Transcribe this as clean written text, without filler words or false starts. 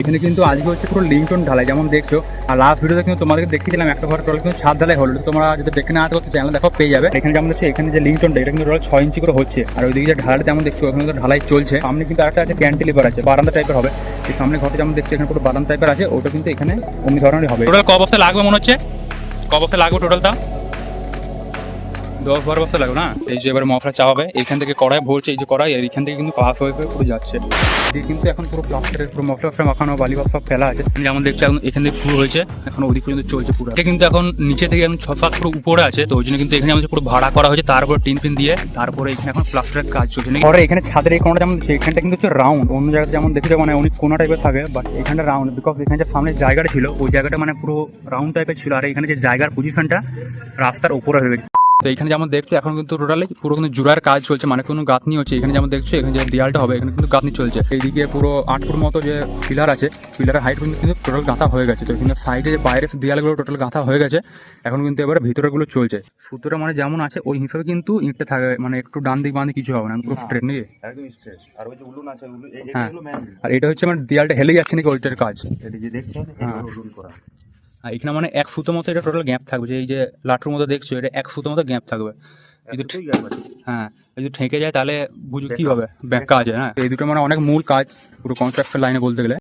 এখানে কিন্তু আজকে হচ্ছে পুরো লিংটন ঢালাই, যেমন দেখছো। আর লাস্ট ভিডিওতে কিন্তু তোমাদেরকে দেখিয়েছিলাম একটা ঘর টোটাল কিন্তু ছাদ ঢালাই হলো। তোমরা যদি দেখে না তো চ্যানেল দেখো পেয়ে যাবে। এখানে যেমন দেখছো এখানে যে লিংটনটা এটা কিন্তু টোটাল 6 ইঞ্চি করে হচ্ছে। আর ওইদিকে যে ঢালাইটা যেমন দেখছো ওখানে কিন্তু ঢালাই চলছে। সামনে কিন্তু আরেকটা আছে ক্যান্টিলিভার আছে, বারান্দা টাইপের হবে। এই সামনে ঘরটা যেমন দেখছো এখানে পুরো বারান্দা টাইপের আছে, ওটা কিন্তু এখানে অন্য ধরনেরই হবে। টোটাল ক বস্তা লাগবে মনে হচ্ছে? ক বস্তা লাগবে টোটালটা? 10-12 বস্তা লাগবে না? এই যে এবার মফরা চাপাবে, এখান থেকে কড়াই ভরছে, এই যে কড়াই, আর এখান থেকে কিন্তু পাস হয়ে পুরো যাচ্ছে। এদিকে কিন্তু এখন পুরো প্লাস্টারের পুরো মফরা মাখানো, বালি সব ফেলা আছে। যেমন দেখছো এখন এখান থেকে শুরু হয়েছে, এখন ওদিক পর্যন্ত চলছে পুরো। এটা কিন্তু এখন নিচে থেকে এখন 6 পুরো উপরে আছে, তো ওই জন্য কিন্তু এখানে আমাদের পুরো ভাড়া করা হয়েছে, তারপর টিন ফিন দিয়ে তারপরে এখানে এখন প্লাস্টারের কাজ চলছে। পরে এখানে ছাদের এই কোণাটা যেমন এখানটা কিন্তু হচ্ছে রাউন্ড, অন্য জায়গায় যেমন দেখেছো মানে অনেক কোনা টাইপের থাকে, বাট এখানটা রাউন্ড, বিকজ এখানে যে সামনে জায়গাটা ছিল ওই জায়গাটা মানে পুরো রাউন্ড টাইপের ছিল। আর এখানে যে জায়গার পজিশনটা রাস্তার উপরে হয়ে গেছে। তো এখানে যেমন দেখছো এখন কিন্তু টোটালি পুরো কিন্তু জোড়ার কাজ চলছে, মানে কোনো গাঁথনি হচ্ছে। এখানে যেমন দেখছো এখানে যে দেয়ালটা হবে এখানে কিন্তু গাঁথনি চলছে। এইদিকে পুরো 8 ফুট মতো যে পিলার আছে, পিলারের হাইট কিন্তু টোটাল গাঁথা হয়ে গেছে। তো এখানে সাইডে যে বাইরের দেয়ালগুলো টোটাল গাঁথা হয়ে গেছে, এখন কিন্তু এবারে ভিতরেগুলো চলছে। সূত্রটা মানে যেমন আছে ওই হিসাবে কিন্তু ইটটা থাকে, মানে একটু ডান দিক বাঁ দিক কিছু হবে না, পুরো স্ট্রেট নিয়ে একদম স্ট্রেট। আর ওই যে উলুন আছে হ্যাঁ। এগুলো মেইন। আর এটা হচ্ছে মানে দেয়ালটা হেলে যাচ্ছে নাকি ওইটার কাজ। এই যে দেখছেন হ্যাঁ। উলুন করা। আর এখানে মানে 1 ফুটের মতো এটা টোটাল গ্যাপ থাকবে, যে এই যে লাটুর মতো দেখছো এটা 1 ফুটের মতো গ্যাপ থাকবে। হ্যাঁ, যদি ঠেকে যায় তাহলে বুঝো কি হবে, ব্যাক কাজ। হ্যাঁ, এই দুটো মানে অনেক মূল কাজ পুরো কনস্ট্রাকশন লাইনে বলতে গেলে।